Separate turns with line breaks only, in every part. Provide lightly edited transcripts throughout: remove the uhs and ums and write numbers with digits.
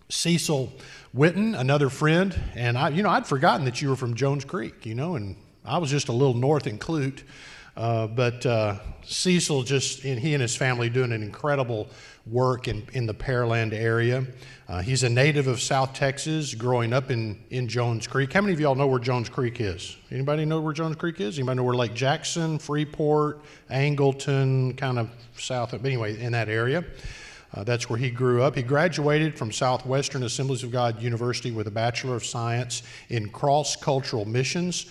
Cecil Whitton, another friend, and I'd forgotten that you were from Jones Creek, and I was just a little north in Clute, but Cecil he and his family doing an incredible work in the Pearland area. He's a native of South Texas, growing up in Jones Creek. How many of y'all know where Jones Creek is? Anybody know where Jones Creek is? Anybody know where Lake Jackson, Freeport, Angleton, kind of south of, anyway, in that area? That's where he grew up. He graduated from Southwestern Assemblies of God University with a Bachelor of Science in Cross-Cultural Missions,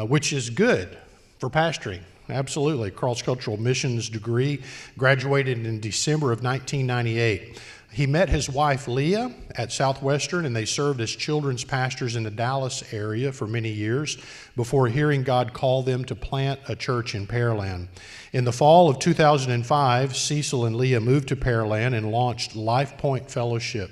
which is good for pastoring. Absolutely. Cross-Cultural Missions degree. Graduated in December of 1998. He met his wife Leah at Southwestern, and they served as children's pastors in the Dallas area for many years before hearing God call them to plant a church in Pearland. In the fall of 2005, Cecil and Leah moved to Pearland and launched Life Point Fellowship.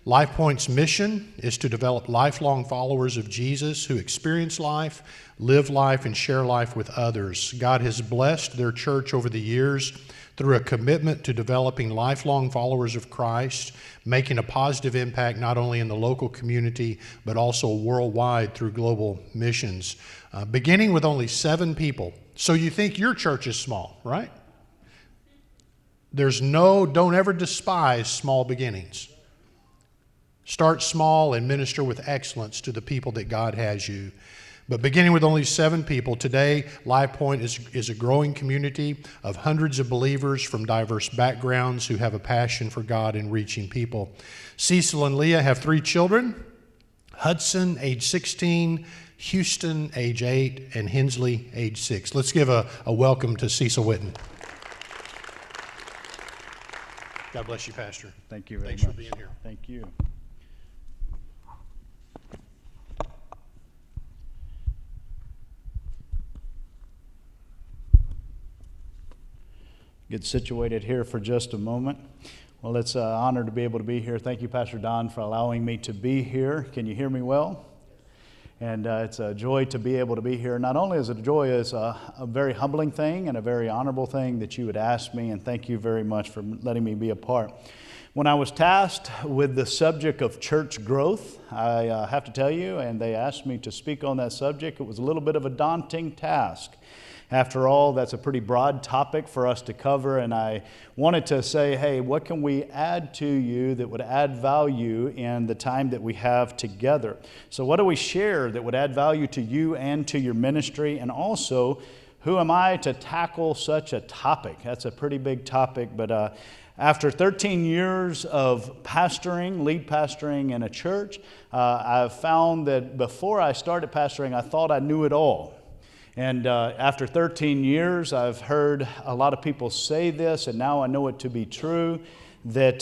Life Point's mission is to develop lifelong followers of Jesus who experience life, live life, and share life with others. God has blessed their church over the years through a commitment to developing lifelong followers of Christ, making a positive impact not only in the local community, but also worldwide through global missions. Beginning with only 7 people. So you think your church is small, right? Don't ever despise small beginnings. Start small and minister with excellence to the people that God has you. But beginning with only 7 people, today Life Point is a growing community of hundreds of believers from diverse backgrounds who have a passion for God and reaching people. Cecil and Leah have 3 children, Hudson, age 16, Houston, age 8, and Hensley, age 6. Let's give a welcome to Cecil Whitton. God bless you, Pastor.
Thank you very much.
Thanks for being here.
Thank you. Get situated here for just a moment. Well, it's an honor to be able to be here. Thank you, Pastor Don, for allowing me to be here. Can you hear me well? And it's a joy to be able to be here. Not only is it a joy, it's a very humbling thing and a very honorable thing that you would ask me, and thank you very much for letting me be a part. When I was tasked with the subject of church growth, I have to tell you, and they asked me to speak on that subject, it was a little bit of a daunting task. After all, that's a pretty broad topic for us to cover, and I wanted to say, hey, what can we add to you that would add value in the time that we have together? So what do we share that would add value to you and to your ministry? And also, who am I to tackle such a topic? That's a pretty big topic, but after 13 years of pastoring, lead pastoring in a church, I've found that before I started pastoring, I thought I knew it all. And after 13 years, I've heard a lot of people say this, and now I know it to be true, that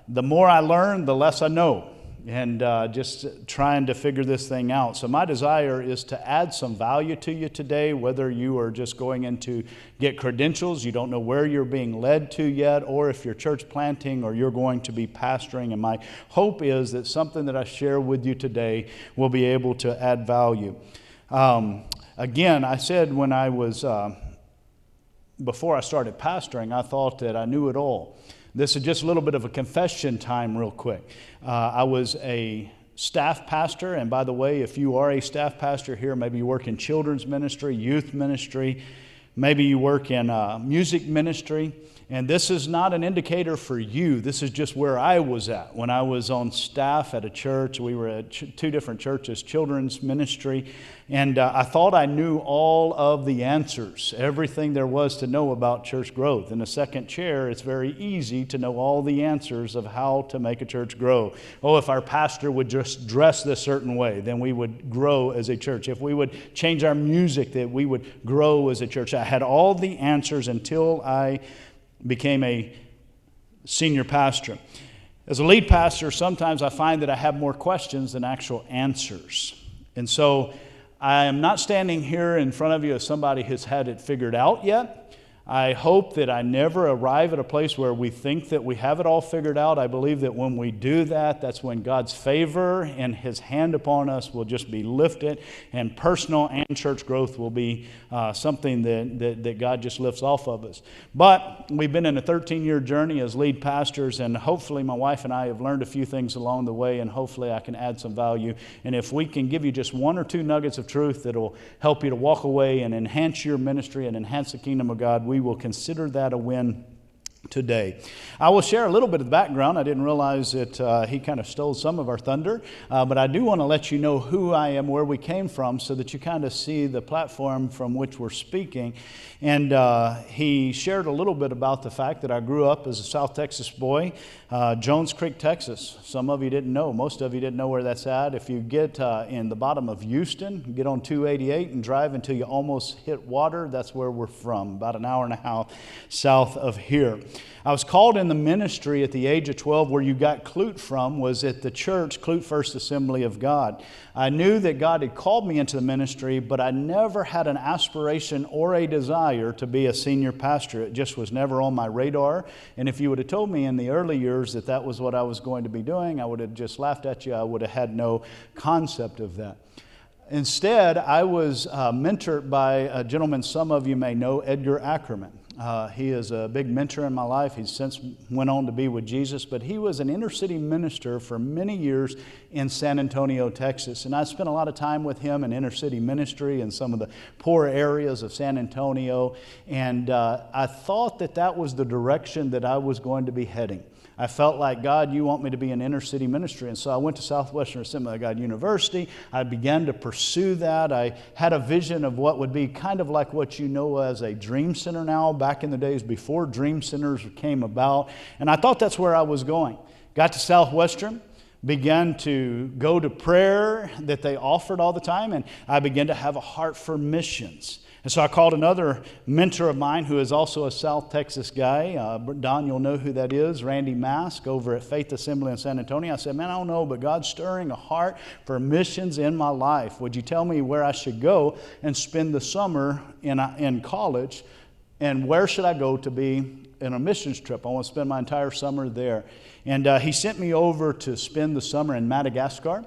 the more I learn, the less I know, and just trying to figure this thing out. So my desire is to add some value to you today, whether you are just going in to get credentials, you don't know where you're being led to yet, or if you're church planting or you're going to be pastoring. And my hope is that something that I share with you today will be able to add value. Again, I said when I was, before I started pastoring, I thought that I knew it all. This is just a little bit of a confession time real quick. I was a staff pastor, and by the way, if you are a staff pastor here, maybe you work in children's ministry, youth ministry, maybe you work in music ministry, and this is not an indicator for you. This is just where I was at. When I was on staff at a church, we were at 2 different churches, children's ministry, and I thought I knew all of the answers, everything there was to know about church growth. In the second chair, it's very easy to know all the answers of how to make a church grow. Oh, if our pastor would just dress this certain way, then we would grow as a church. If we would change our music, that we would grow as a church. I had all the answers until I became a senior pastor. As a lead pastor, sometimes I find that I have more questions than actual answers. And so I am not standing here in front of you as somebody who's had it figured out yet. I hope that I never arrive at a place where we think that we have it all figured out. I believe that when we do that, that's when God's favor and His hand upon us will just be lifted, and personal and church growth will be something that God just lifts off of us. But we've been in a 13-year journey as lead pastors, and hopefully my wife and I have learned a few things along the way, and hopefully I can add some value. And if we can give you just one or two nuggets of truth that will help you to walk away and enhance your ministry and enhance the kingdom of God, we will consider that a win today. I will share a little bit of the background. I didn't realize that he kind of stole some of our thunder, but I do want to let you know who I am, where we came from, so that you kind of see the platform from which we're speaking. And he shared a little bit about the fact that I grew up as a South Texas boy, Jones Creek, Texas. Some of you didn't know. Most of you didn't know where that's at. If you get in the bottom of Houston, get on 288 and drive until you almost hit water, that's where we're from, about an hour and a half south of here. I was called in the ministry at the age of 12. Where you got Clute from was at the church, Clute First Assembly of God. I knew that God had called me into the ministry, but I never had an aspiration or a desire to be a senior pastor. It just was never on my radar. And if you would have told me in the early years that that was what I was going to be doing, I would have just laughed at you. I would have had no concept of that. Instead, I was mentored by a gentleman some of you may know, Edgar Ackerman. He is a big mentor in my life. He's since went on to be with Jesus, but he was an inner city minister for many years in San Antonio, Texas. And I spent a lot of time with him in inner city ministry in some of the poor areas of San Antonio. And I thought that that was the direction that I was going to be heading. I felt like, God, you want me to be in inner city ministry. And so I went to Southwestern Assembly of God University. I began to pursue that. I had a vision of what would be kind of like what you know as a dream center now, back in the days before dream centers came about. And I thought that's where I was going. Got to Southwestern, began to go to prayer that they offered all the time, and I began to have a heart for missions. And so I called another mentor of mine who is also a South Texas guy. Don, you'll know who that is, Randy Mask over at Faith Assembly in San Antonio. I said, man, I don't know, but God's stirring a heart for missions in my life. Would you tell me where I should go and spend the summer in college? And where should I go to be in a missions trip? I want to spend my entire summer there. And he sent me over to spend the summer in Madagascar,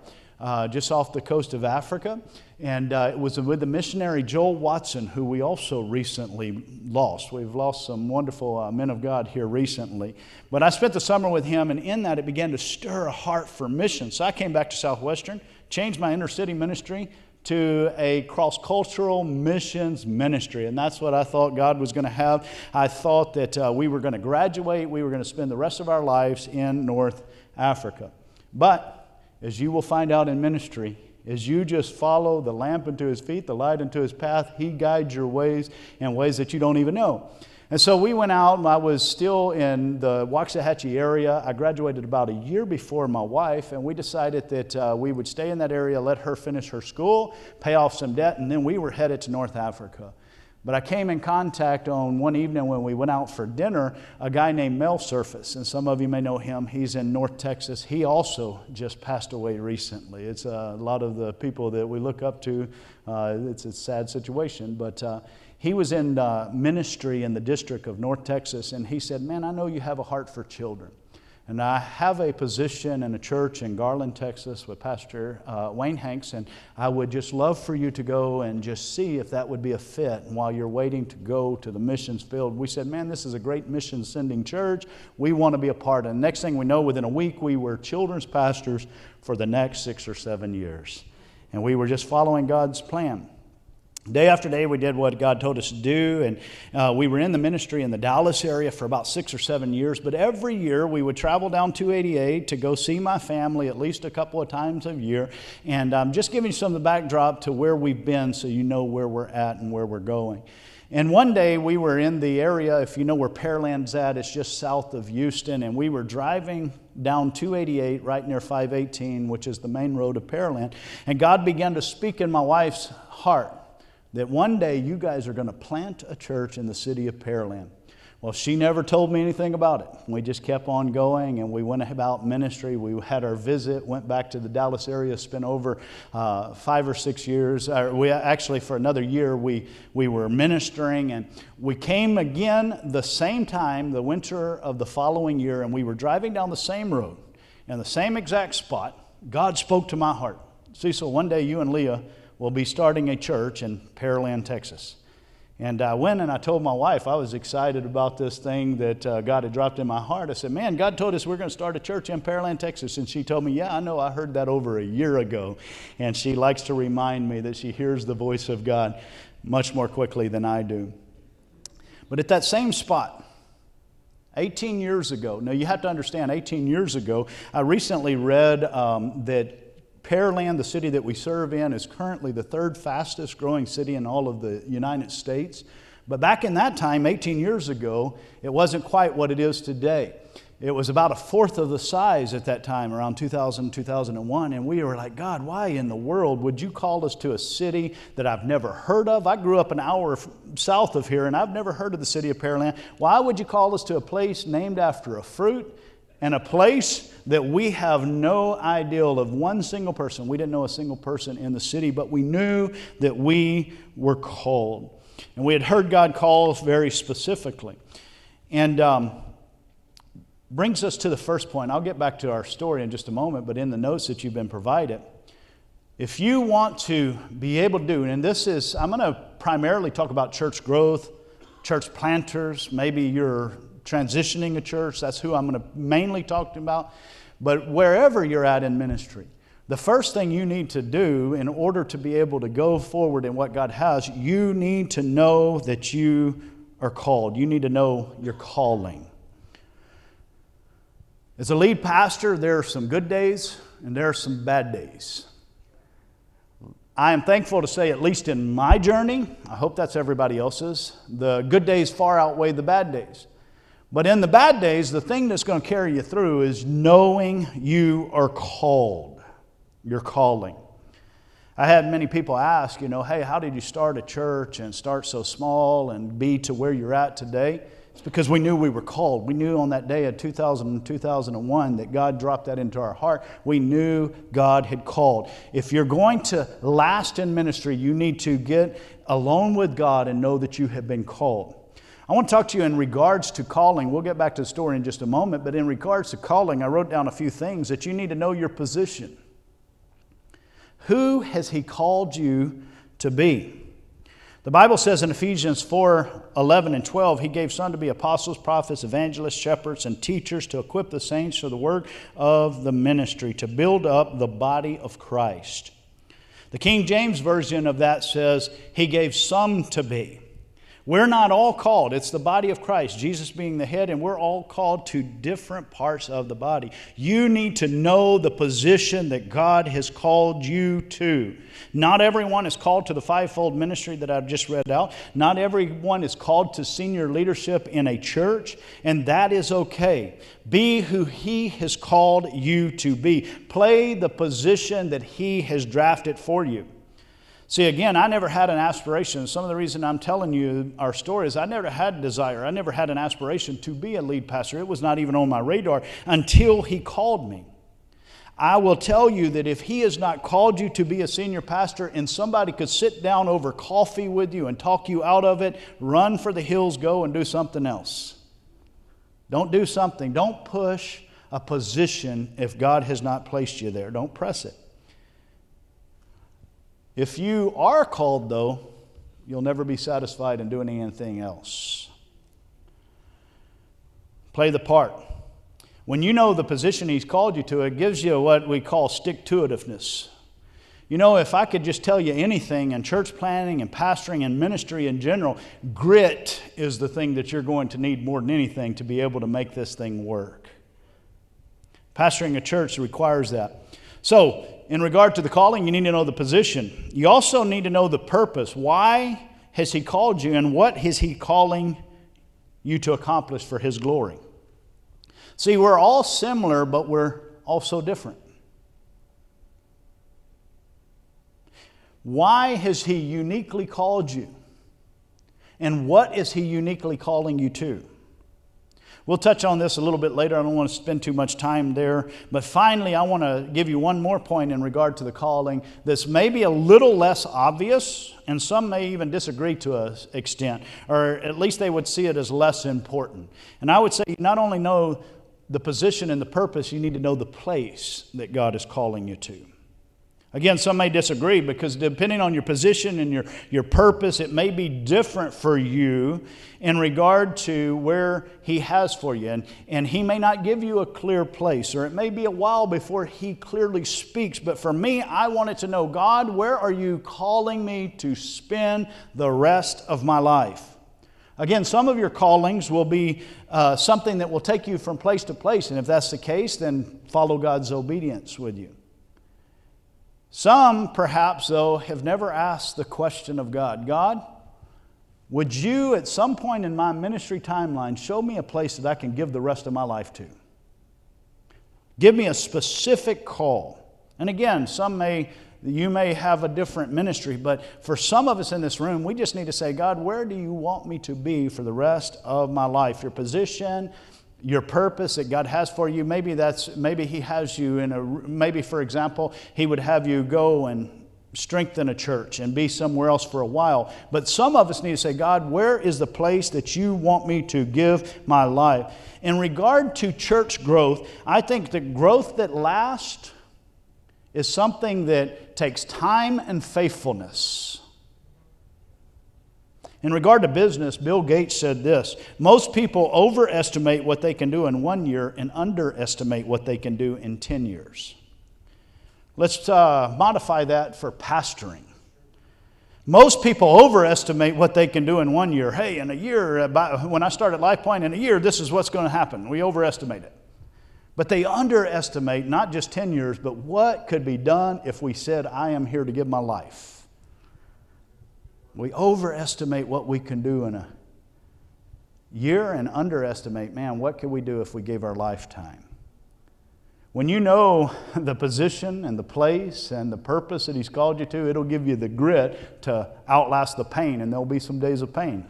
just off the coast of Africa. And it was with the missionary Joel Watson, who we also recently lost. We've lost some wonderful men of God here recently. But I spent the summer with him, and in that it began to stir a heart for missions. So I came back to Southwestern, changed my inner city ministry to a cross-cultural missions ministry. And that's what I thought God was going to have. I thought that we were going to graduate. We were going to spend the rest of our lives in North Africa. But as you will find out in ministry, as you just follow the lamp unto His feet, the light unto His path, He guides your ways in ways that you don't even know. And so we went out, and I was still in the Waxahachie area. I graduated about a year before my wife, and we decided that we would stay in that area, let her finish her school, pay off some debt, and then we were headed to North Africa. But I came in contact on one evening when we went out for dinner, a guy named Mel Surface, and some of you may know him. He's in North Texas. He also just passed away recently. It's a lot of the people that we look up to. It's a sad situation, but he was in ministry in the district of North Texas, and he said, man, I know you have a heart for children. And I have a position in a church in Garland, Texas with Pastor Wayne Hanks, and I would just love for you to go and just see if that would be a fit. And while you're waiting to go to the missions field, we said, man, this is a great mission sending church. We want to be a part. And the next thing we know, within a week, we were children's pastors for the next 6 or 7 years. And we were just following God's plan. Day after day, we did what God told us to do, and we were in the ministry in the Dallas area for about 6 or 7 years. But every year, we would travel down 288 to go see my family at least a couple of times a year. And I'm just giving you some of the backdrop to where we've been so you know where we're at and where we're going. And one day, we were in the area, if you know where Pearland's at, it's just south of Houston, and we were driving down 288 right near 518, which is the main road of Pearland. And God began to speak in my wife's heart that one day you guys are going to plant a church in the city of Pearland. Well, she never told me anything about it. We just kept on going, and we went about ministry. We had our visit, went back to the Dallas area, spent over 5 or 6 years. We actually, for another year, we were ministering, and we came again the same time, the winter of the following year, and we were driving down the same road in the same exact spot. God spoke to my heart. Cecil, one day you and Leah will be starting a church in Pearland, Texas. And I went and I told my wife I was excited about this thing that God had dropped in my heart. I said, man, God told us we're going to start a church in Pearland, Texas. And she told me, yeah, I know, I heard that over a year ago. And she likes to remind me that she hears the voice of God much more quickly than I do. But at that same spot, 18 years ago, now you have to understand, 18 years ago, I recently read that Pearland, the city that we serve in, is currently the 3rd fastest growing city in all of the United States. But back in that time, 18 years ago, it wasn't quite what it is today. It was about 1/4 of the size at that time, around 2000, 2001. And we were like, God, why in the world would you call us to a city that I've never heard of? I grew up an hour south of here, and I've never heard of the city of Pearland. Why would you call us to a place named after a fruit and a place that we have no idea of one single person? We didn't know a single person in the city, but we knew that we were called. And we had heard God call us very specifically. And brings us to the first point. I'll get back to our story in just a moment, but in the notes that you've been provided, if you want to be able to do, and this is, I'm going to primarily talk about church growth, church planters, maybe you're transitioning a church, that's who I'm going to mainly talk about. But wherever you're at in ministry, the first thing you need to do in order to be able to go forward in what God has, you need to know that you are called. You need to know your calling. As a lead pastor, there are some good days and there are some bad days. I am thankful to say, at least in my journey, I hope that's everybody else's, the good days far outweigh the bad days. But in the bad days, the thing that's going to carry you through is knowing you are called, your calling. I had many people ask, hey, how did you start a church and start so small and be to where you're at today? It's because we knew we were called. We knew on that day of 2001 that God dropped that into our heart. We knew God had called. If you're going to last in ministry, you need to get alone with God and know that you have been called. I want to talk to you in regards to calling. We'll get back to the story in just a moment, but in regards to calling, I wrote down a few things that you need to know your position. Who has He called you to be? The Bible says in Ephesians 4:11 and 12, He gave some to be apostles, prophets, evangelists, shepherds, and teachers to equip the saints for the work of the ministry, to build up the body of Christ. The King James Version of that says, He gave some to be. We're not all called. It's the body of Christ, Jesus being the head, and we're all called to different parts of the body. You need to know the position that God has called you to. Not everyone is called to the fivefold ministry that I've just read out. Not everyone is called to senior leadership in a church, and that is okay. Be who He has called you to be. Play the position that He has drafted for you. See, again, I never had an aspiration. Some of the reason I'm telling you our story is I never had a desire. I never had an aspiration to be a lead pastor. It was not even on my radar until He called me. I will tell you that if He has not called you to be a senior pastor and somebody could sit down over coffee with you and talk you out of it, run for the hills, go and do something else. Don't do something. Don't push a position if God has not placed you there. Don't press it. If you are called, though, you'll never be satisfied in doing anything else. Play the part. When you know the position He's called you to, it gives you what we call stick-to-itiveness. If I could just tell you anything in church planning and pastoring and ministry in general, grit is the thing that you're going to need more than anything to be able to make this thing work. Pastoring a church requires that. So, in regard to the calling, you need to know the position. You also need to know the purpose. Why has He called you, and what is He calling you to accomplish for His glory? See, we're all similar, but we're also different. Why has He uniquely called you? And what is He uniquely calling you to? We'll touch on this a little bit later. I don't want to spend too much time there. But finally, I want to give you one more point in regard to the calling that's maybe a little less obvious, and some may even disagree to an extent, or at least they would see it as less important. And I would say you not only know the position and the purpose, you need to know the place that God is calling you to. Again, some may disagree because depending on your position and your purpose, it may be different for you in regard to where He has for you. And He may not give you a clear place, or it may be a while before He clearly speaks. But for me, I wanted to know, God, where are you calling me to spend the rest of my life? Again, some of your callings will be something that will take you from place to place. And if that's the case, then follow God's obedience with you. Some, perhaps, though, have never asked the question of God, God, would you at some point in my ministry timeline show me a place that I can give the rest of my life to? Give me a specific call. And again, you may have a different ministry, but for some of us in this room, we just need to say, God, where do you want me to be for the rest of my life? Your position, your purpose that God has for you. Maybe He has you maybe, for example, He would have you go and strengthen a church and be somewhere else for a while. But some of us need to say, God, where is the place that you want me to give my life? In regard to church growth, I think the growth that lasts is something that takes time and faithfulness. In regard to business, Bill Gates said this: most people overestimate what they can do in 1 year and underestimate what they can do in 10 years. Let's modify that for pastoring. Most people overestimate what they can do in 1 year. Hey, in a year, when I started LifePoint, in a year, this is what's going to happen. We overestimate it. But they underestimate not just 10 years, but what could be done if we said, I am here to give my life. We overestimate what we can do in a year and underestimate, man, what could we do if we gave our lifetime? When you know the position and the place and the purpose that He's called you to, it'll give you the grit to outlast the pain, and there'll be some days of pain.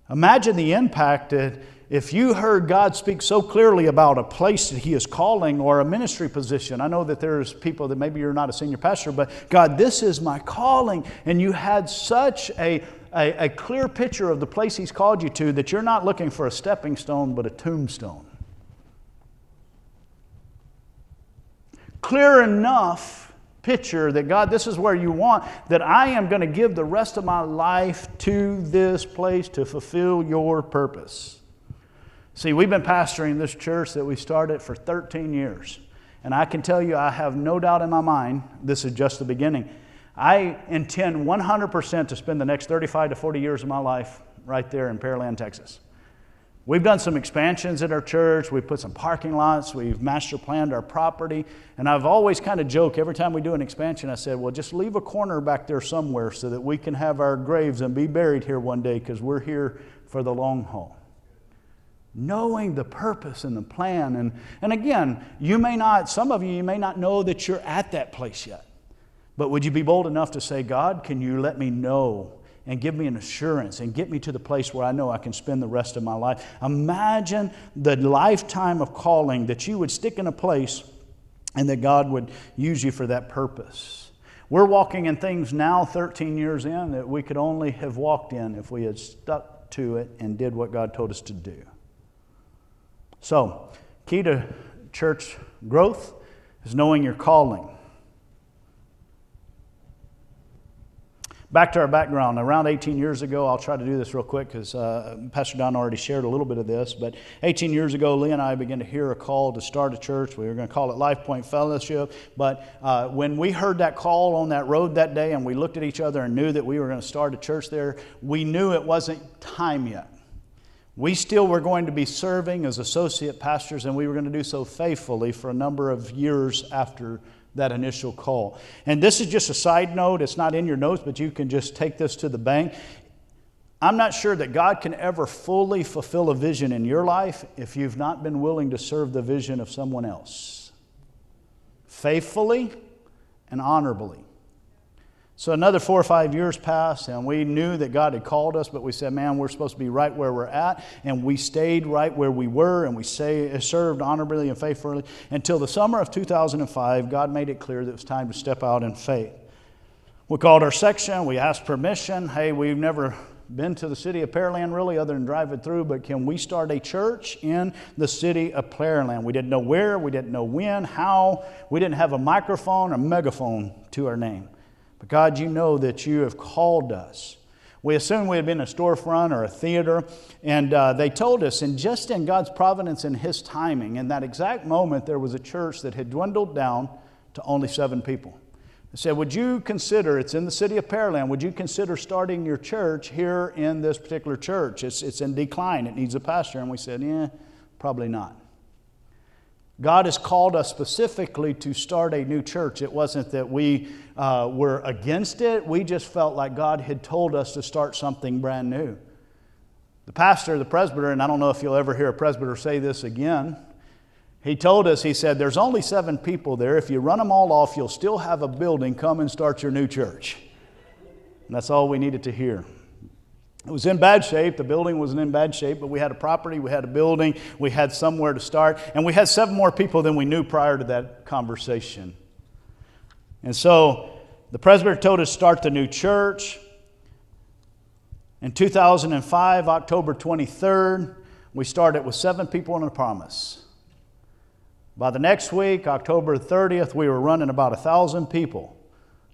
Imagine the impact that if you heard God speak so clearly about a place that He is calling or a ministry position. I know that there's people that maybe you're not a senior pastor, but God, this is my calling. And you had such a clear picture of the place He's called you to that you're not looking for a stepping stone, but a tombstone. Clear enough picture that God, this is where you want, that I am going to give the rest of my life to this place to fulfill your purpose. See, we've been pastoring this church that we started for 13 years. And I can tell you, I have no doubt in my mind, this is just the beginning. I intend 100% to spend the next 35 to 40 years of my life right there in Pearland, Texas. We've done some expansions at our church. We've put some parking lots. We've master planned our property. And I've always kind of joked, every time we do an expansion, I said, well, just leave a corner back there somewhere so that we can have our graves and be buried here one day because we're here for the long haul. Knowing the purpose and the plan. And again, some of you may not know that you're at that place yet. But would you be bold enough to say, God, can you let me know and give me an assurance and get me to the place where I know I can spend the rest of my life? Imagine the lifetime of calling that you would stick in a place and that God would use you for that purpose. We're walking in things now 13 years in that we could only have walked in if we had stuck to it and did what God told us to do. So, key to church growth is knowing your calling. Back to our background. Around 18 years ago, I'll try to do this real quick because Pastor Don already shared a little bit of this, but 18 years ago, Lee and I began to hear a call to start a church. We were going to call it LifePoint Fellowship, but when we heard that call on that road that day and we looked at each other and knew that we were going to start a church there, we knew it wasn't time yet. We still were going to be serving as associate pastors, and we were going to do so faithfully for a number of years after that initial call. And this is just a side note. It's not in your notes, but you can just take this to the bank. I'm not sure that God can ever fully fulfill a vision in your life if you've not been willing to serve the vision of someone else faithfully and honorably. So another 4 or 5 years passed, and we knew that God had called us, but we said, man, we're supposed to be right where we're at, and we stayed right where we were, and we served honorably and faithfully until the summer of 2005. God made it clear that it was time to step out in faith. We called our section, we asked permission. Hey, we've never been to the city of Pearland really other than driving through, but can we start a church in the city of Pearland? We didn't know where, we didn't know when, how. We didn't have a microphone or megaphone to our name. But God, you know that you have called us. We assumed we had been a storefront or a theater, and they told us, and just in God's providence and His timing, in that exact moment, there was a church that had dwindled down to only 7 people. They said, would you consider, it's in the city of Pearland, would you consider starting your church here in this particular church? It's in decline, it needs a pastor. And we said, yeah, probably not. God has called us specifically to start a new church. It wasn't that we were against it. We just felt like God had told us to start something brand new. The pastor, the presbyter, and I don't know if you'll ever hear a presbyter say this again, he told us, he said, there's only 7 people there. If you run them all off, you'll still have a building. Come and start your new church. And that's all we needed to hear. It was in bad shape. The building wasn't in bad shape, but we had a property, we had a building, we had somewhere to start, and we had 7 more people than we knew prior to that conversation. And so the presbyter told us to start the new church. In 2005, October 23rd, we started with 7 people and a promise. By the next week, October 30th, we were running about 1,000 people.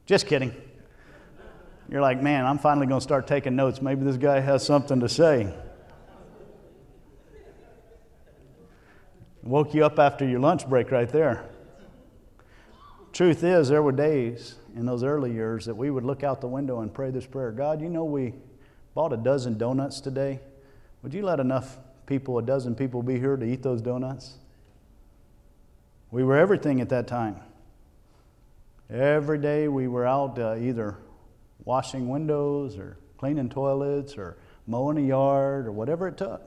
Just kidding. You're like, man, I'm finally going to start taking notes. Maybe this guy has something to say. Woke you up after your lunch break right there. Truth is, there were days in those early years that we would look out the window and pray this prayer. God, you know we bought a dozen donuts today. Would you let enough people, a dozen people, be here to eat those donuts? We were everything at that time. Every day we were out either washing windows or cleaning toilets or mowing a yard or whatever it took.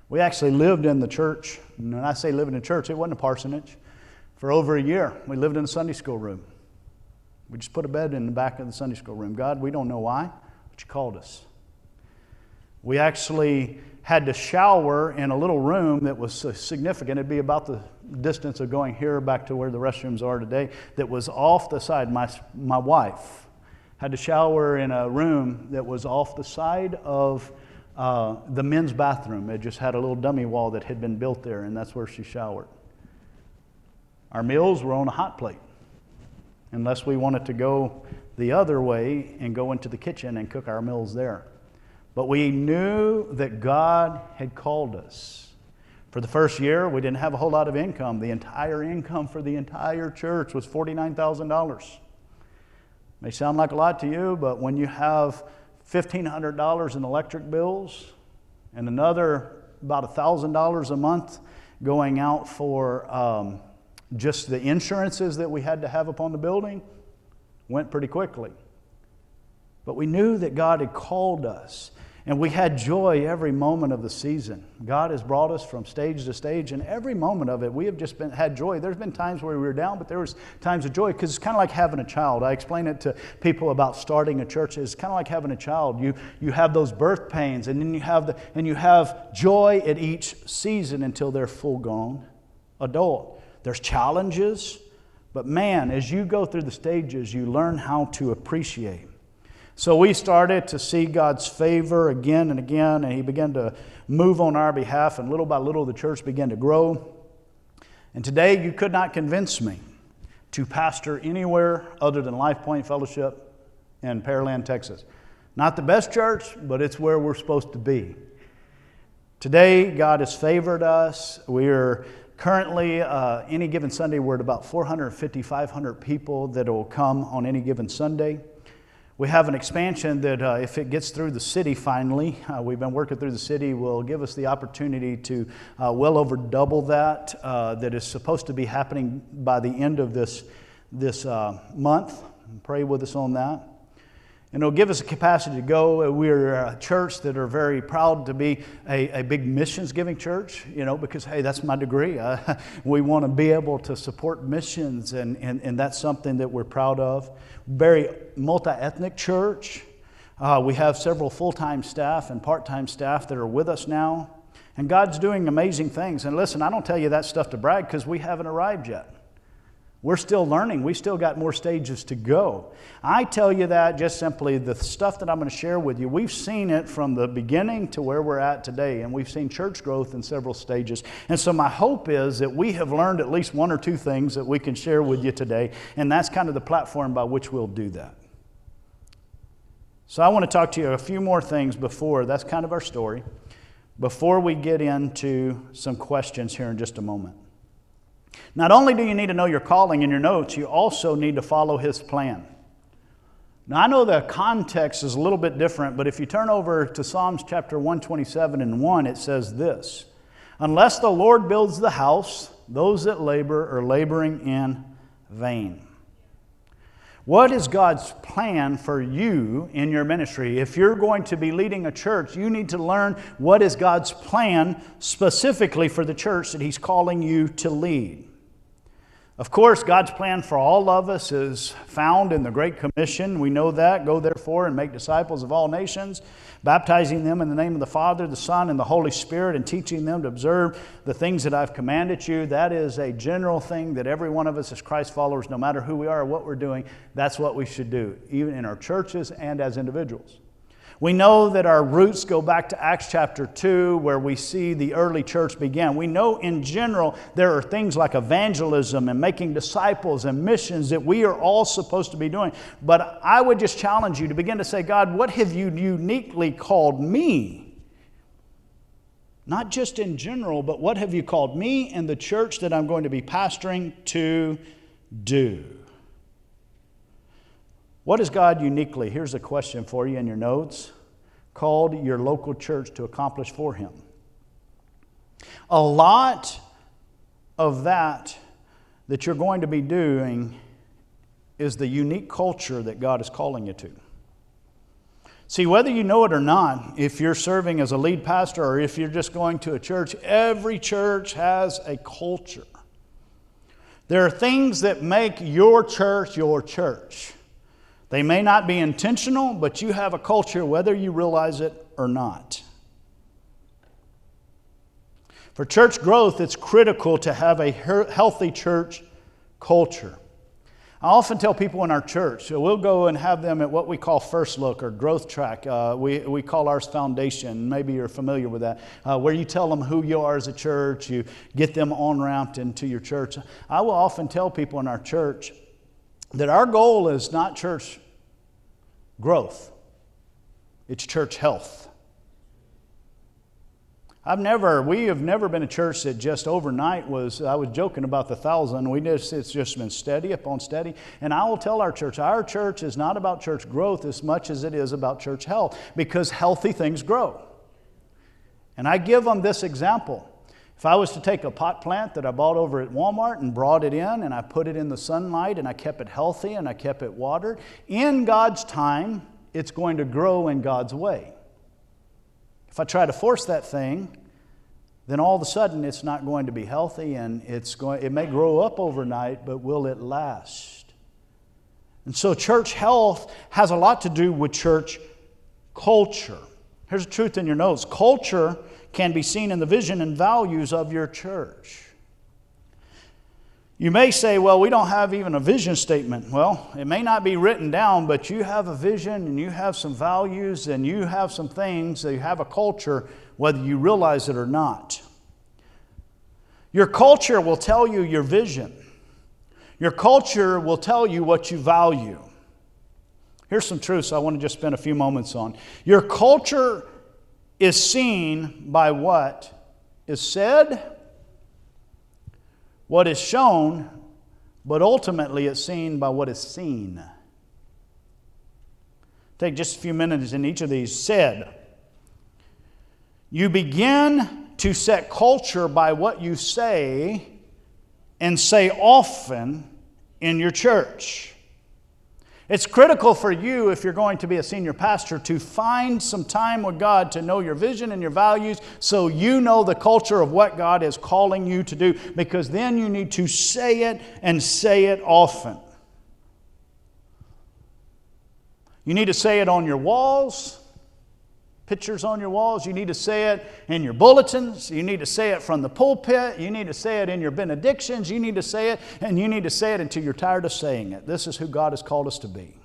We actually lived in the church. And when I say living in church, it wasn't a parsonage. For over a year, we lived in a Sunday school room. We just put a bed in the back of the Sunday school room. God, we don't know why, but you called us. We actually had to shower in a little room that was significant. It'd be about the distance of going here back to where the restrooms are today, that was off the side. My wife had to shower in a room that was off the side of the men's bathroom. It just had a little dummy wall that had been built there, and that's where she showered. Our meals were on a hot plate, unless we wanted to go the other way and go into the kitchen and cook our meals there. But we knew that God had called us. For the first year, we didn't have a whole lot of income. The entire income for the entire church was $49,000. May sound like a lot to you, but when you have $1,500 in electric bills and another about $1,000 a month going out for just the insurances that we had to have upon the building, went pretty quickly. But we knew that God had called us, and we had joy every moment of the season. God has brought us from stage to stage, and every moment of it, we have just had joy. There's been times where we were down, but there was times of joy, because it's kind of like having a child. I explain it to people about starting a church. It's kind of like having a child. You have those birth pains, and then you have joy at each season until they're full-grown adult. There's challenges, but man, as you go through the stages, you learn how to appreciate. So we started to see God's favor again and again, and He began to move on our behalf, and little by little the church began to grow. And today you could not convince me to pastor anywhere other than Life Point Fellowship in Pearland, Texas. Not the best church, but it's where we're supposed to be. Today God has favored us. We're currently, any given Sunday, we're at about 450, 500 people that will come on any given Sunday. We have an expansion that if it gets through the city finally, we've been working through the city, will give us the opportunity to well over double that. That is supposed to be happening by the end of this month. Pray with us on that. And it'll give us a capacity to go. We're a church that are very proud to be a big missions-giving church, because, hey, that's my degree. We want to be able to support missions, and that's something that we're proud of. Very multi-ethnic church. We have several full-time staff and part-time staff that are with us now. And God's doing amazing things. And listen, I don't tell you that stuff to brag because we haven't arrived yet. We're still learning. We still got more stages to go. I tell you that just simply the stuff that I'm going to share with you, we've seen it from the beginning to where we're at today, and we've seen church growth in several stages. And so my hope is that we have learned at least one or two things that we can share with you today, and that's kind of the platform by which we'll do that. So I want to talk to you a few more things before, that's kind of our story, before we get into some questions here in just a moment. Not only do you need to know your calling in your notes, you also need to follow His plan. Now, I know the context is a little bit different, but if you turn over to Psalms chapter 127 and 1, it says this: "Unless the Lord builds the house, those that labor are laboring in vain." What is God's plan for you in your ministry? If you're going to be leading a church, you need to learn what is God's plan specifically for the church that He's calling you to lead. Of course, God's plan for all of us is found in the Great Commission. We know that. Go therefore and make disciples of all nations, baptizing them in the name of the Father, the Son, and the Holy Spirit, and teaching them to observe the things that I've commanded you. That is a general thing that every one of us as Christ followers, no matter who we are or what we're doing, that's what we should do, even in our churches and as individuals. We know that our roots go back to Acts chapter 2, where we see the early church began. We know in general there are things like evangelism and making disciples and missions that we are all supposed to be doing. But I would just challenge you to begin to say, God, what have you uniquely called me? Not just in general, but what have you called me and the church that I'm going to be pastoring to do? What is God uniquely, here's a question for you in your notes, called your local church to accomplish for Him? A lot of that you're going to be doing is the unique culture that God is calling you to. See, whether you know it or not, if you're serving as a lead pastor or if you're just going to a church, every church has a culture. There are things that make your church your church. They may not be intentional, but you have a culture whether you realize it or not. For church growth, it's critical to have a healthy church culture. I often tell people in our church, so we'll go and have them at what we call First Look or Growth Track. We call ours Foundation. Maybe you're familiar with that. Where you tell them who you are as a church, you get them on-ramped into your church. I will often tell people in our church that our goal is not church growth, it's church health. We have never been a church that just overnight I was joking about the 1,000. It's just been steady upon steady. And I will tell our church is not about church growth as much as it is about church health, because healthy things grow. And I give them this example. If I was to take a pot plant that I bought over at Walmart and brought it in and I put it in the sunlight and I kept it healthy and I kept it watered, in God's time, it's going to grow in God's way. If I try to force that thing, then all of a sudden it's not going to be healthy, and it may grow up overnight, but will it last? And so church health has a lot to do with church culture. Here's the truth in your notes. Culture can be seen in the vision and values of your church. You may say, well, we don't have even a vision statement. Well, it may not be written down, but you have a vision and you have some values and you have some things, you have a culture, whether you realize it or not. Your culture will tell you your vision. Your culture will tell you what you value. Here's some truths I want to just spend a few moments on. Your culture is seen by what is said, what is shown, but ultimately it's seen by what is seen. Take just a few minutes in each of these. Said. You begin to set culture by what you say, and say often, in your church. It's critical for you, if you're going to be a senior pastor, to find some time with God to know your vision and your values so you know the culture of what God is calling you to do, because then you need to say it and say it often. You need to say it on your walls, pictures on your walls. You need to say it in your bulletins. You need to say it from the pulpit. You need to say it in your benedictions. You need to say it, and you need to say it until you're tired of saying it. This is who God has called us to be.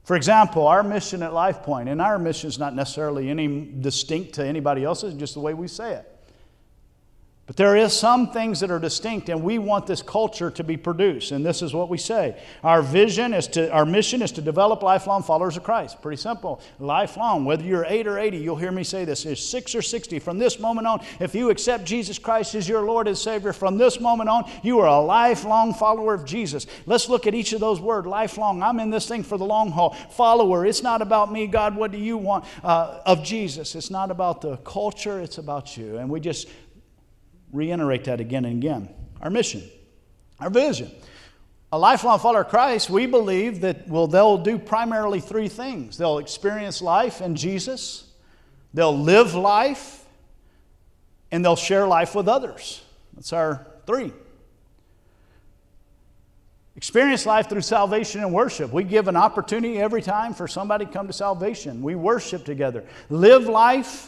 For example, our mission at Life Point, and our mission is not necessarily any distinct to anybody else's, just the way we say it. But there is some things that are distinct, and we want this culture to be produced. And this is what we say. Our mission is to develop lifelong followers of Christ. Pretty simple. Lifelong. Whether you're 8 or 80, you'll hear me say this. Is 6 or 60. From this moment on, if you accept Jesus Christ as your Lord and Savior, from this moment on, you are a lifelong follower of Jesus. Let's look at each of those words. Lifelong. I'm in this thing for the long haul. Follower. It's not about me, God. What do you want of Jesus? It's not about the culture. It's about you. And we just reiterate that again and again. Our mission, our vision. A lifelong follower of Christ, we believe that they'll do primarily 3 things. They'll experience life in Jesus, they'll live life, and they'll share life with others. That's our 3. Experience life through salvation and worship. We give an opportunity every time for somebody to come to salvation. We worship together. Live life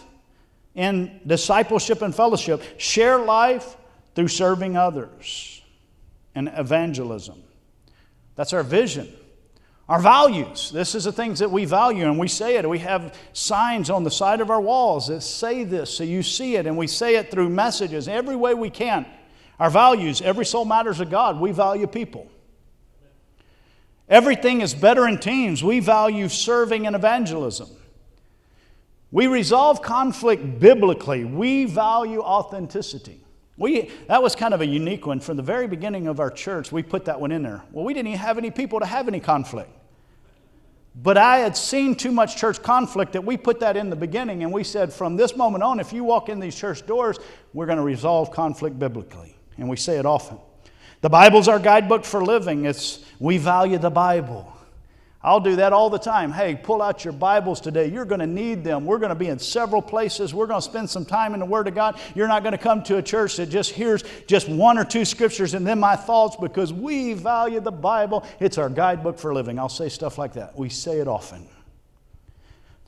in discipleship and fellowship. Share life through serving others and evangelism. That's our vision. Our values. This is the things that we value, and we say it. We have signs on the side of our walls that say this, so you see it, and we say it through messages every way we can. Our values. Every soul matters to God. We value people. Everything is better in teams. We value serving and evangelism. We resolve conflict biblically. We value authenticity. That was kind of a unique one. From the very beginning of our church, we put that one in there. Well, we didn't even have any people to have any conflict. But I had seen too much church conflict that we put that in the beginning, and we said, from this moment on, if you walk in these church doors, we're going to resolve conflict biblically. And we say it often. The Bible's our guidebook for living. We value the Bible. I'll do that all the time. Hey, pull out your Bibles today. You're going to need them. We're going to be in several places. We're going to spend some time in the Word of God. You're not going to come to a church that just hears just 1 or 2 scriptures and then my thoughts, because we value the Bible. It's our guidebook for living. I'll say stuff like that. We say it often.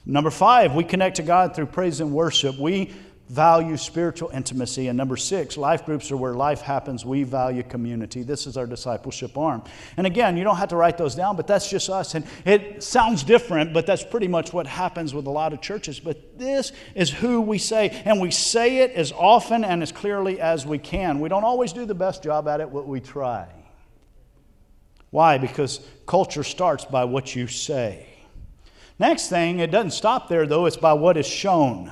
Number 5, we connect to God through praise and worship. We value spiritual intimacy. And number 6, life groups are where life happens. We value community. This is our discipleship arm. And again, you don't have to write those down, but that's just us. And it sounds different, but that's pretty much what happens with a lot of churches. But this is who we say, and we say it as often and as clearly as we can. We don't always do the best job at it, but we try. Why? Because culture starts by what you say. Next thing, it doesn't stop there though, it's by what is shown.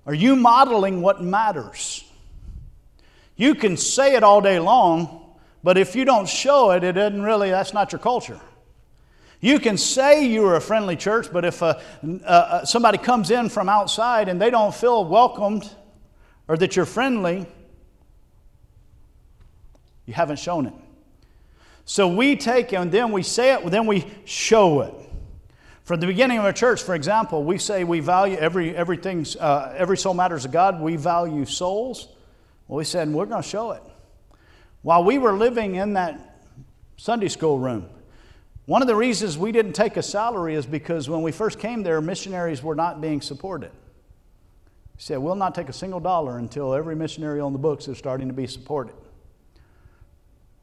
Are you modeling what matters? You can say it all day long, but if you don't show it, that's not your culture. You can say you are a friendly church, but if somebody comes in from outside and they don't feel welcomed or that you're friendly, you haven't shown it. So we take it and then we say it, then we show it. From the beginning of our church, for example, we say we value every soul matters to God. We value souls. Well, we said we're going to show it. While we were living in that Sunday school room, one of the reasons we didn't take a salary is because when we first came there, missionaries were not being supported. We said we'll not take a single dollar until every missionary on the books is starting to be supported.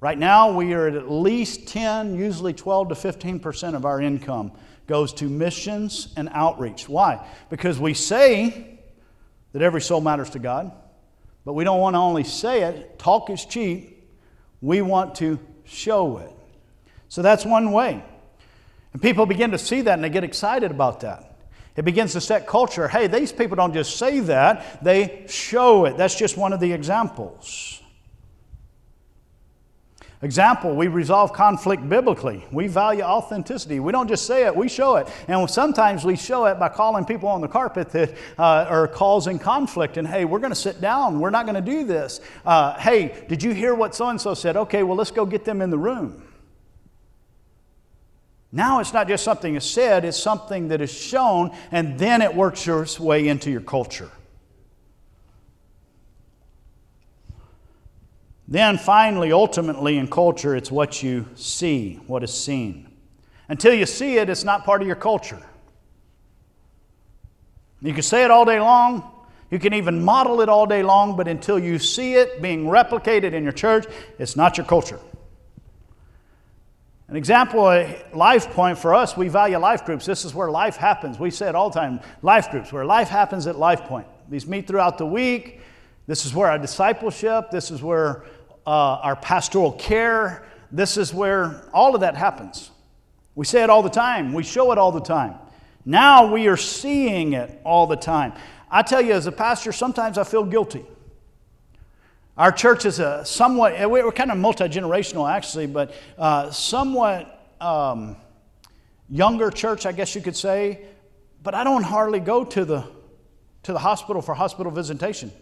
Right now, we are at least 10, usually 12 to 15% of our income goes to missions and outreach. Why? Because we say that every soul matters to God, but we don't want to only say it. Talk is cheap. We want to show it. So that's one way. And people begin to see that and they get excited about that. It begins to set culture. Hey, these people don't just say that, they show it. That's just one of the examples. Example, we resolve conflict biblically. We value authenticity. We don't just say it, we show it. And sometimes we show it by calling people on the carpet that are causing conflict. And hey, we're going to sit down. We're not going to do this. Hey, did you hear what so-and-so said? Okay, well, let's go get them in the room. Now it's not just something that's said, it's something that is shown, and then it works its way into your culture. Then finally, ultimately in culture, it's what you see, what is seen. Until you see it, it's not part of your culture. You can say it all day long, you can even model it all day long, but until you see it being replicated in your church, it's not your culture. An example, a life point for us, we value life groups. This is where life happens. We say it all the time, life groups, where life happens at Life Point. These meet throughout the week. This is where our discipleship, this is where our pastoral care, this is where all of that happens. We say it all the time. We show it all the time. Now we are seeing it all the time. I tell you, as a pastor, sometimes I feel guilty. Our church is a somewhat, we're kind of multi-generational actually, but somewhat younger church, I guess you could say. But I don't hardly go to the hospital for hospital visitation.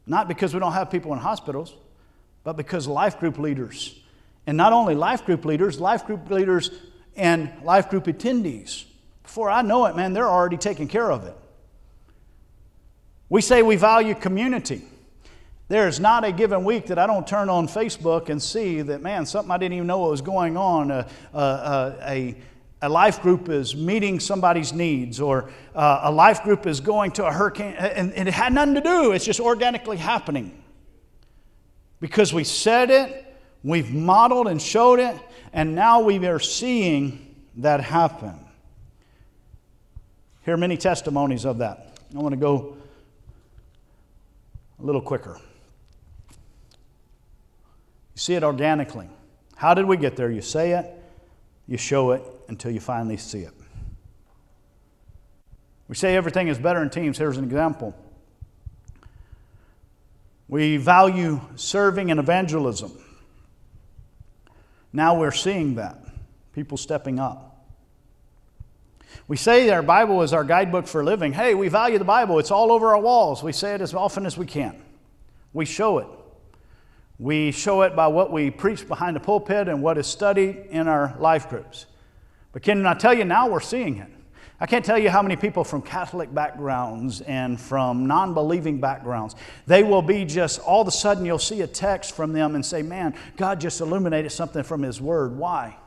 Not because we don't have people in hospitals, but because life group leaders, and not only life group leaders and life group attendees, before I know it, man, they're already taking care of it. We say we value community. There is not a given week that I don't turn on Facebook and see that, man, something I didn't even know what was going on. A life group is meeting somebody's needs, or a life group is going to a hurricane, and it had nothing to do. It's just organically happening. Because we said it, we've modeled and showed it, and now we are seeing that happen. Hear many testimonies of that. I want to go a little quicker. You see it organically. How did we get there? You say it, you show it until you finally see it. We say everything is better in teams. Here's an example. We value serving and evangelism. Now we're seeing that. People stepping up. We say our Bible is our guidebook for living. Hey, we value the Bible. It's all over our walls. We say it as often as we can. We show it. We show it by what we preach behind the pulpit and what is studied in our life groups. But can I tell you, now we're seeing it. I can't tell you how many people from Catholic backgrounds and from non-believing backgrounds, they will be just, all of a sudden you'll see a text from them and say, man, God just illuminated something from His Word. Why?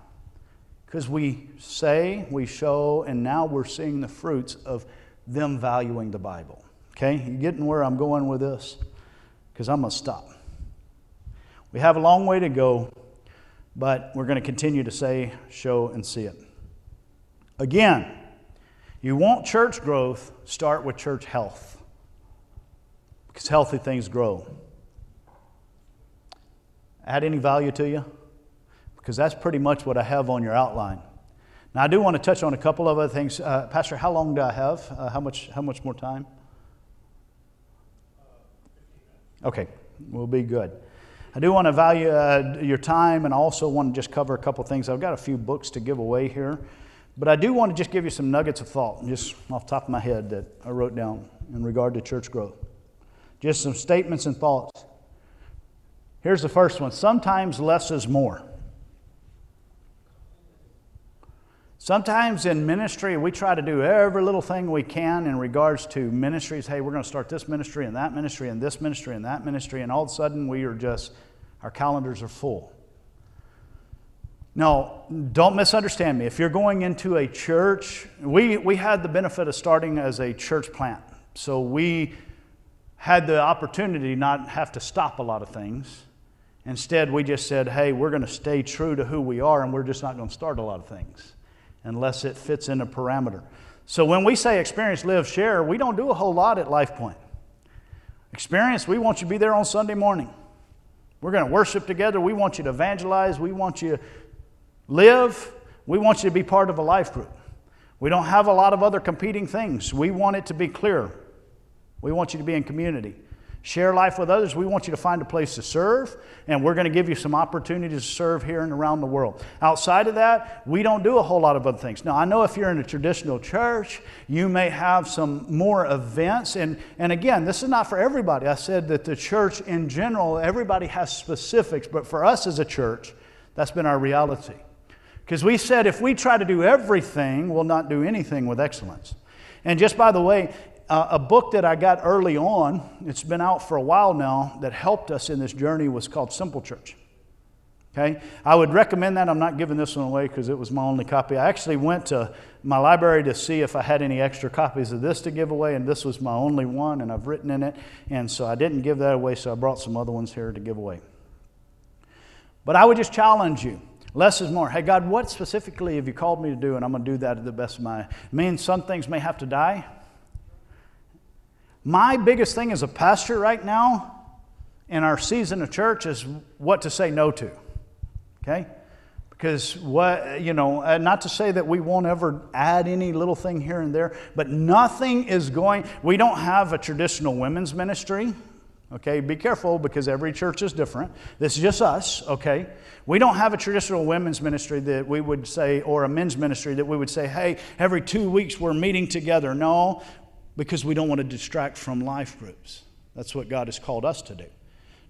Because we say, we show, and now we're seeing the fruits of them valuing the Bible. Okay? You getting where I'm going with this? Because I'm going to stop. We have a long way to go, but we're going to continue to say, show, and see it. Again, you want church growth, start with church health. Because healthy things grow. Add any value to you? Because that's pretty much what I have on your outline. Now, I do want to touch on a couple of other things. Pastor, how long do I have? How much more time? Okay, we'll be good. I do want to value your time, and I also want to just cover a couple things. I've got a few books to give away here, but I do want to just give you some nuggets of thought, just off the top of my head that I wrote down in regard to church growth. Just some statements and thoughts. Here's the first one. Sometimes less is more. Sometimes in ministry, we try to do every little thing we can in regards to ministries. Hey, we're going to start this ministry and that ministry and this ministry and that ministry, and all of a sudden we are just, our calendars are full. No, don't misunderstand me. If you're going into a church, we had the benefit of starting as a church plant. So we had the opportunity not have to stop a lot of things. Instead, we just said, hey, we're going to stay true to who we are, and we're just not going to start a lot of things unless it fits in a parameter. So when we say experience, live, share, we don't do a whole lot at Life Point. Experience, we want you to be there on Sunday morning. We're going to worship together. We want you to evangelize. We want you to live. We want you to be part of a life group. We don't have a lot of other competing things. We want it to be clear. We want you to be in community. Share life with others. We want you to find a place to serve, and we're going to give you some opportunities to serve here and around the world. Outside of that, we don't do a whole lot of other things. Now, I know if you're in a traditional church, you may have some more events, and again, this is not for everybody. I said that the church in general, everybody has specifics, but for us as a church, that's been our reality. Because we said if we try to do everything, we'll not do anything with excellence. And just by the way, a book that I got early on, it's been out for a while now, that helped us in this journey was called Simple Church. Okay? I would recommend that. I'm not giving this one away because it was my only copy. I actually went to my library to see if I had any extra copies of this to give away, and this was my only one, and I've written in it. And so I didn't give that away, so I brought some other ones here to give away. But I would just challenge you. Less is more. Hey, God, what specifically have you called me to do? And I'm going to do that to the best of my... means some things may have to die. My biggest thing as a pastor right now in our season of church is what to say no to. Okay? Because not to say that we won't ever add any little thing here and there, but nothing is going... We don't have a traditional women's ministry. Okay, be careful because every church is different. This is just us, okay? We don't have a traditional women's ministry that we would say, or a men's ministry that we would say, hey, every 2 weeks we're meeting together. No, because we don't want to distract from life groups. That's what God has called us to do.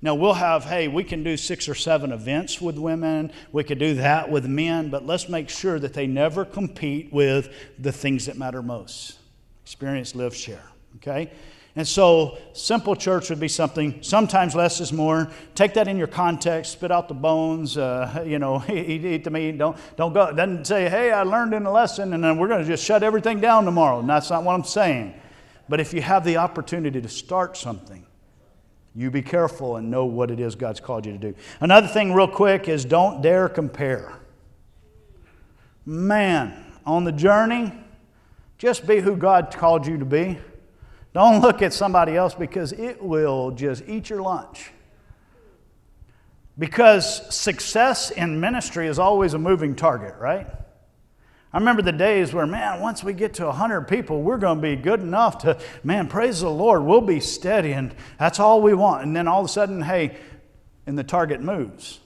Now, we'll have, hey, we can do 6 or 7 events with women. We could do that with men, but let's make sure that they never compete with the things that matter most. Experience, live, share, okay? And so, simple church would be something, sometimes less is more. Take that in your context, spit out the bones, eat the meat. Don't go, it doesn't say, hey, I learned in the lesson, and then we're going to just shut everything down tomorrow. And that's not what I'm saying. But if you have the opportunity to start something, you be careful and know what it is God's called you to do. Another thing real quick is don't dare compare. Man, on the journey, just be who God called you to be. Don't look at somebody else because it will just eat your lunch. Because success in ministry is always a moving target, right? I remember the days where, man, once we get to 100 people, we're going to be good enough to, man, praise the Lord, we'll be steady, and that's all we want. And then all of a sudden, hey, and the target moves.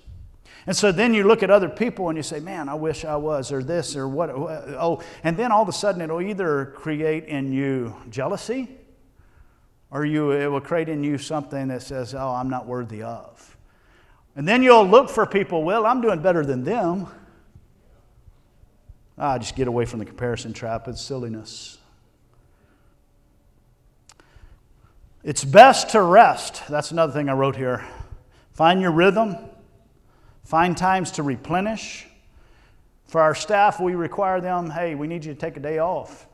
And so then you look at other people and you say, man, I wish I was, or this, or what. Oh, and then all of a sudden it'll either create in you jealousy, or it will create in you something that says, oh, I'm not worthy of. And then you'll look for people, well, I'm doing better than them. Just get away from the comparison trap. It's silliness. It's best to rest. That's another thing I wrote here. Find your rhythm. Find times to replenish. For our staff, we require them, hey, we need you to take a day off.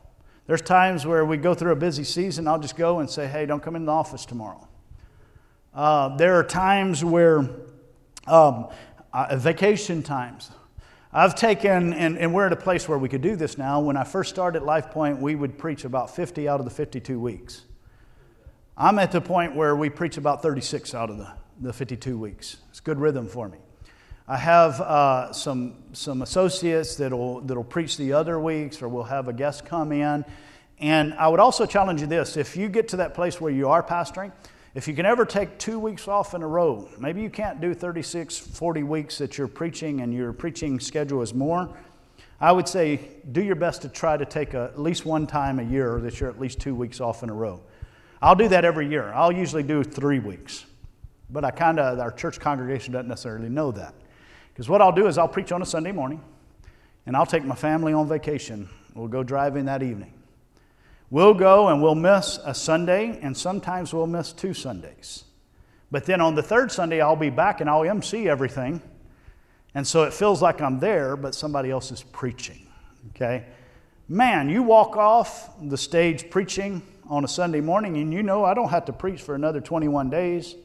There's times where we go through a busy season, I'll just go and say, hey, don't come in the office tomorrow. There are times where, vacation times. I've taken, and we're at a place where we could do this now. When I first started Life Point, we would preach about 50 out of the 52 weeks. I'm at the point where we preach about 36 out of the 52 weeks. It's good rhythm for me. I have some associates that'll preach the other weeks, or we'll have a guest come in. And I would also challenge you this. If you get to that place where you are pastoring, if you can ever take 2 weeks off in a row, maybe you can't do 36, 40 weeks that you're preaching and your preaching schedule is more, I would say do your best to try to take at least one time a year that you're at least 2 weeks off in a row. I'll do that every year. I'll usually do 3 weeks. But our church congregation doesn't necessarily know that. Because what I'll do is I'll preach on a Sunday morning, and I'll take my family on vacation. We'll go driving that evening. We'll go and we'll miss a Sunday, and sometimes we'll miss 2 Sundays. But then on the 3rd Sunday, I'll be back and I'll MC everything. And so it feels like I'm there, but somebody else is preaching. Okay? Man, you walk off the stage preaching on a Sunday morning, and you know I don't have to preach for another 21 days.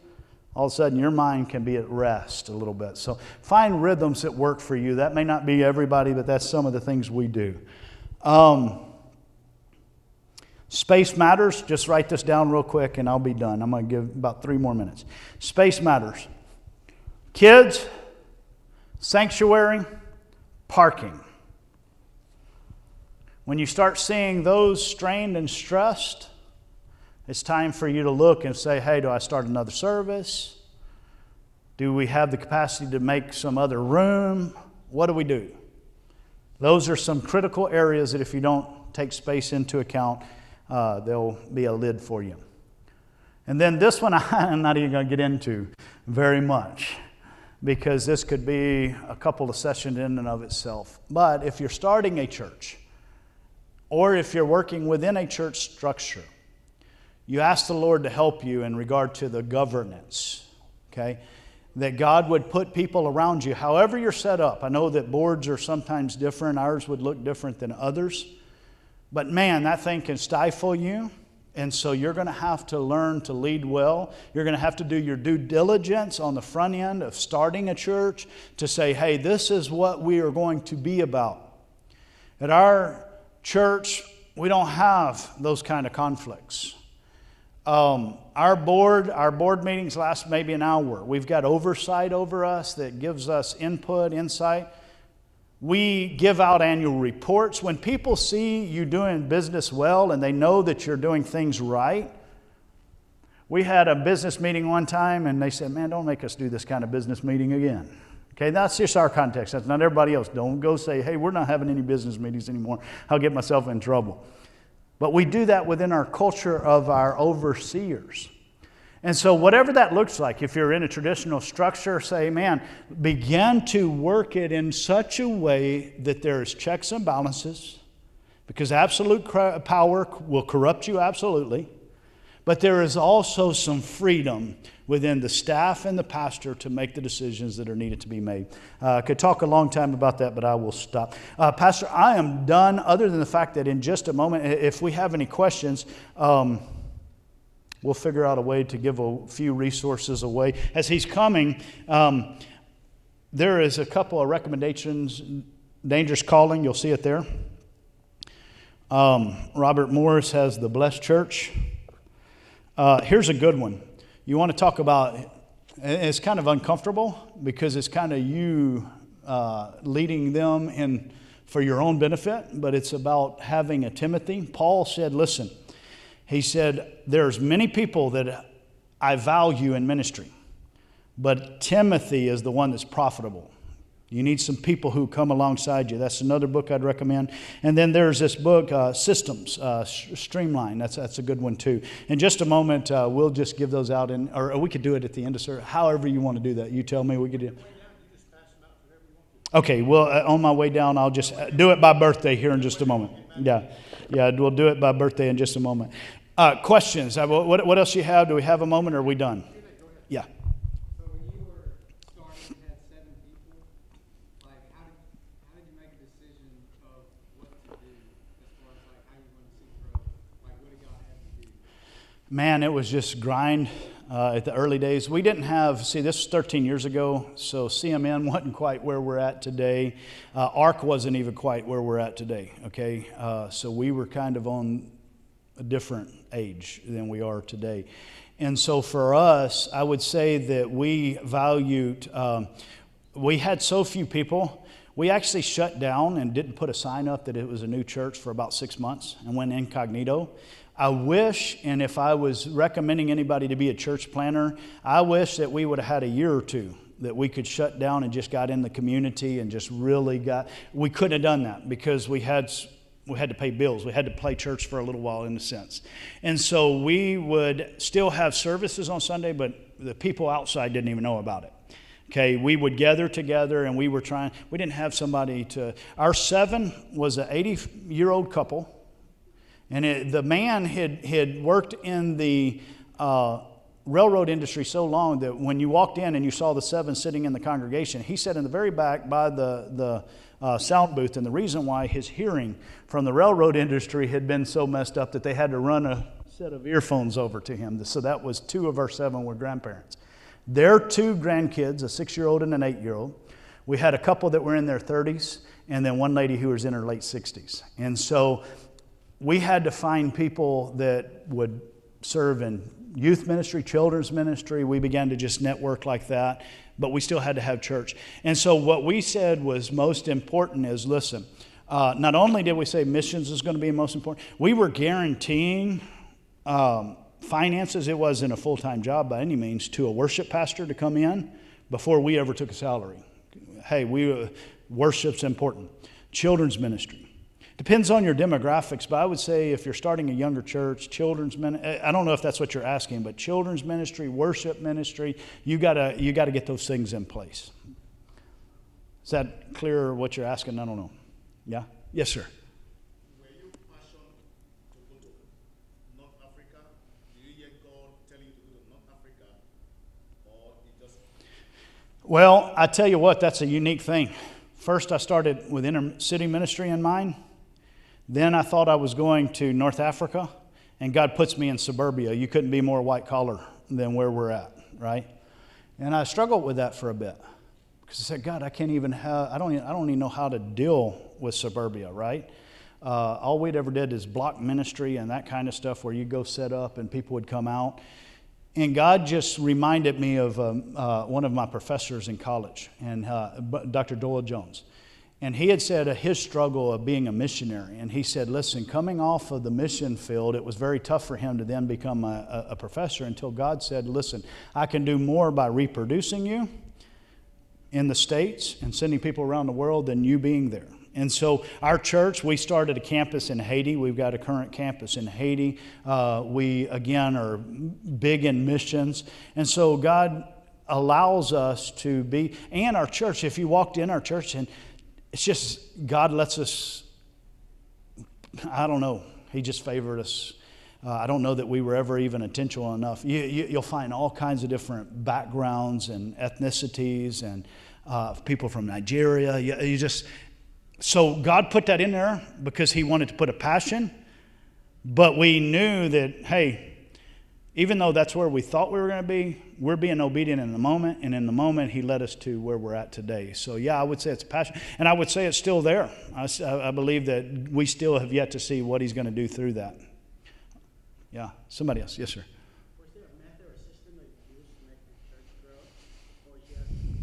All of a sudden, your mind can be at rest a little bit. So find rhythms that work for you. That may not be everybody, but that's some of the things we do. Space matters. Just write this down real quick, and I'll be done. I'm going to give about 3 more minutes. Space matters. Kids, sanctuary, parking. When you start seeing those strained and stressed, it's time for you to look and say, hey, do I start another service? Do we have the capacity to make some other room? What do we do? Those are some critical areas that if you don't take space into account, there'll be a lid for you. And then this one I'm not even going to get into very much. because this could be a couple of sessions in and of itself. But if you're starting a church, or if you're working within a church structure, you ask the Lord to help you in regard to the governance, okay? That God would put people around you, however you're set up. I know that boards are sometimes different. Ours would look different than others. But man, that thing can stifle you. And so you're going to have to learn to lead well. You're going to have to do your due diligence on the front end of starting a church to say, hey, this is what we are going to be about. At our church, we don't have those kind of conflicts. Our board meetings last maybe an hour. We've got oversight over us that gives us input, insight. We give out annual reports. When people see you doing business well and they know that you're doing things right, we had a business meeting one time and they said, man, don't make us do this kind of business meeting again. Okay, that's just our context. That's not everybody else. Don't go say, hey, we're not having any business meetings anymore. I'll get myself in trouble. But we do that within our culture of our overseers. And so whatever that looks like, if you're in a traditional structure, say, man, begin to work it in such a way that there's checks and balances, because absolute power will corrupt you, absolutely. But there is also some freedom within the staff and the pastor to make the decisions that are needed to be made. I could talk a long time about that, but I will stop. Pastor, I am done, other than the fact that in just a moment, if we have any questions, we'll figure out a way to give a few resources away. As he's coming, there is a couple of recommendations. Dangerous Calling, you'll see it there. Robert Morris has The Blessed Church. Here's a good one. You want to talk about, it's kind of uncomfortable because it's kind of you leading them in for your own benefit, but it's about having a Timothy. Paul said, listen, he said, there's many people that I value in ministry, but Timothy is the one that's profitable. You need some people who come alongside you. That's another book I'd recommend. And then there's this book, Systems, Streamline. That's a good one too. In just a moment, we'll just give those out, or we could do it at the end of service. However you want to do that. You tell me. We could do it. Okay, well, on my way down, I'll just do it by birthday here in just a moment. Yeah, we'll do it by birthday in just a moment. Questions? What else you have? Do we have a moment, or are we done? Yeah. Man, it was just grind at the early days. We didn't have, this was 13 years ago, so CMN wasn't quite where we're at today. ARC wasn't even quite where we're at today, okay? So we were kind of on a different age than we are today. And so for us, I would say that we valued, we had so few people. We actually shut down and didn't put a sign up that it was a new church for about 6 months and went incognito. I wish, and if I was recommending anybody to be a church planner, I wish that we would have had a year or two that we could shut down and just got in the community and just really we couldn't have done that because we had to pay bills. We had to play church for a little while in a sense. And so we would still have services on Sunday, but the people outside didn't even know about it. Okay, we would gather together and we didn't have somebody our 7 was an 80-year-old couple. And the man had worked in the railroad industry so long that when you walked in and you saw the 7 sitting in the congregation, he sat in the very back by the sound booth. And the reason why his hearing from the railroad industry had been so messed up that they had to run a set of earphones over to him. So that was 2 of our 7 were grandparents. Their 2 grandkids, a 6-year-old and an 8-year-old. We had a couple that were in their 30s, and then one lady who was in her late 60s. And so we had to find people that would serve in youth ministry, children's ministry. We began to just network like that, but we still had to have church. And so what we said was most important is, listen, not only did we say missions is going to be most important, we were guaranteeing finances. It wasn't a full-time job by any means to a worship pastor to come in before we ever took a salary. Hey, worship's important. Children's ministry. Depends on your demographics, but I would say if you're starting a younger church, children's ministry, I don't know if that's what you're asking, but children's ministry, worship ministry, you gotta get those things in place. Is that clear what you're asking? I don't know. Yeah? Yes, sir.
Were you passionate to go to North Africa? Do you hear God telling you to go to North Africa? Or it just...
Well, I tell you what, that's a unique thing. First, I started with inner city ministry in mind. Then I thought I was going to North Africa, and God puts me in suburbia. You couldn't be more white collar than where we're at, right? And I struggled with that for a bit because I said, God, I don't even know how to deal with suburbia, right? All we'd ever did is block ministry and that kind of stuff where you go set up and people would come out. And God just reminded me of one of my professors in college, and Dr. Doyle Jones. And he had said his struggle of being a missionary. And he said, listen, coming off of the mission field, it was very tough for him to then become a professor until God said, listen, I can do more by reproducing you in the States and sending people around the world than you being there. And so our church, we started a campus in Haiti. We've got a current campus in Haiti. We, again, are big in missions. And so God allows us to be, and our church, if you walked in our church, and it's just God lets us, I don't know, He just favored us. I don't know that we were ever even intentional enough. You'll find all kinds of different backgrounds and ethnicities and people from Nigeria. So God put that in there because He wanted to put a passion. But we knew that, hey, even though that's where we thought we were going to be, we're being obedient in the moment. And in the moment, He led us to where we're at today. So, yeah, I would say it's a passion. And I would say it's still there. I believe that we still have yet to see what He's going to do through that. Yeah. Somebody else. Yes, sir.
Was there a method or system that you used to make the church grow? Or just do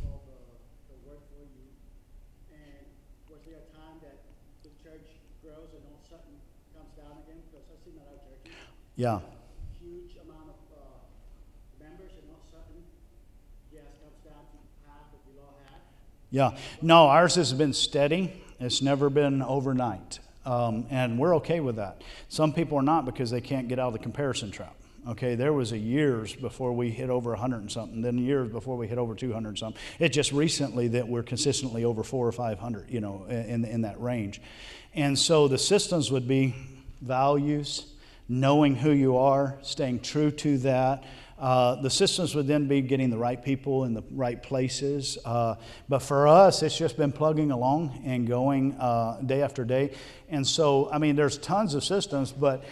all the work for you? And was there a time that the church grows and all of a sudden comes down again? Because I've seen that our churches.
Yeah.
Huge amount of members and all of a sudden comes down to half of below half.
Yeah. No, ours has been steady. It's never been overnight. And we're okay with that. Some people are not because they can't get out of the comparison trap. Okay, there was years before we hit over 100 and something, then years before we hit over 200 and something. It's just recently that we're consistently over 400 or 500, in that range. And so the systems would be values, knowing who you are, staying true to that. The systems would then be getting the right people in the right places. But for us, it's just been plugging along and going day after day. And so, I mean, there's tons of systems, but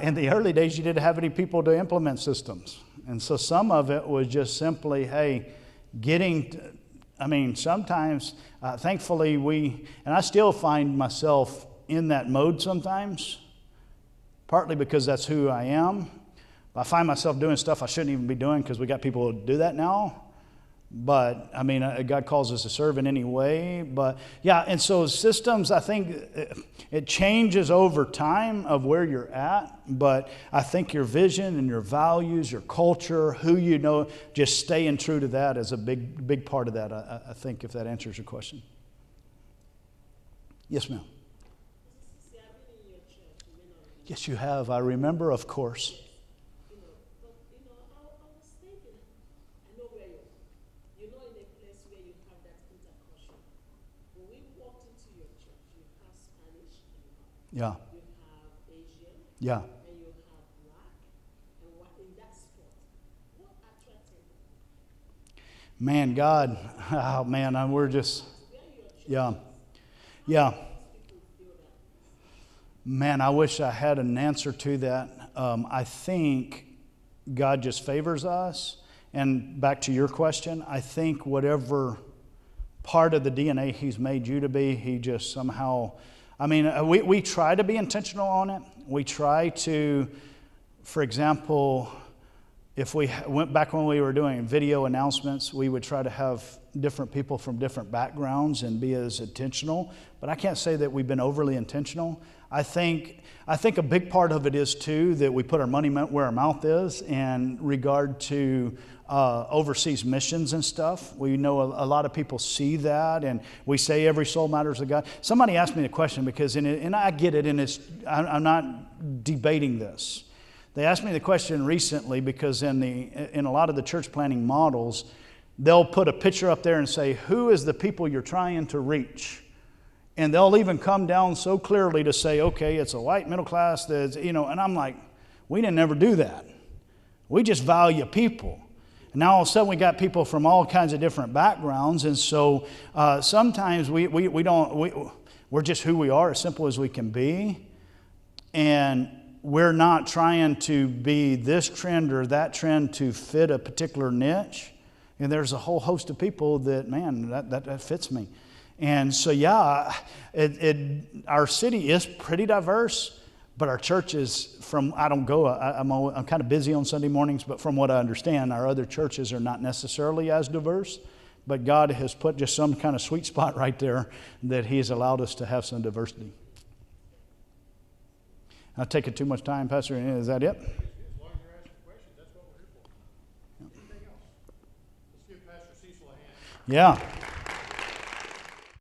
in the early days, you didn't have any people to implement systems. And so some of it was just simply, hey, sometimes, thankfully, and I still find myself in that mode sometimes, partly because that's who I am. I find myself doing stuff I shouldn't even be doing because we got people who do that now. But, God calls us to serve in any way. But, yeah, and so systems, I think it changes over time of where you're at. But I think your vision and your values, your culture, who you know, just staying true to that is a big, big part of that, I think, if that answers your question. Yes, ma'am. Yes, you have. I remember, of course. Yeah.
You have Asian.
Yeah.
And you have black. And what in that spot? What attracted you?
Man, God. Oh, man, we're just. Yeah. Yeah. Man, I wish I had an answer to that. I think God just favors us. And back to your question, I think whatever part of the DNA He's made you to be, He just somehow. We try to be intentional on it. We try to, for example, if we went back when we were doing video announcements, we would try to have different people from different backgrounds and be as intentional. But I can't say that we've been overly intentional. I think a big part of it is, too, that we put our money where our mouth is in regard to overseas missions and stuff. We know a lot of people see that, and we say every soul matters to God. Somebody asked me the question because, and I get it, and I'm not debating this. They asked me the question recently because in a lot of the church planning models, they'll put a picture up there and say, who is the people you're trying to reach? And they'll even come down so clearly to say, okay, it's a white middle class that's, and I'm like, we didn't ever do that. We just value people. And now all of a sudden we got people from all kinds of different backgrounds, and so sometimes we're just who we are, as simple as we can be, and we're not trying to be this trend or that trend to fit a particular niche. And there's a whole host of people that, man, that fits me. And so, yeah, our city is pretty diverse, but our church is I'm kind of busy on Sunday mornings, but from what I understand, our other churches are not necessarily as diverse. But God has put just some kind of sweet spot right there that He has allowed us to have some diversity. I'm taking too much time, Pastor. Is that it?
As long as you're asking questions, that's what we're here for. Anything else? Let's give Pastor Cecil a hand.
Yeah.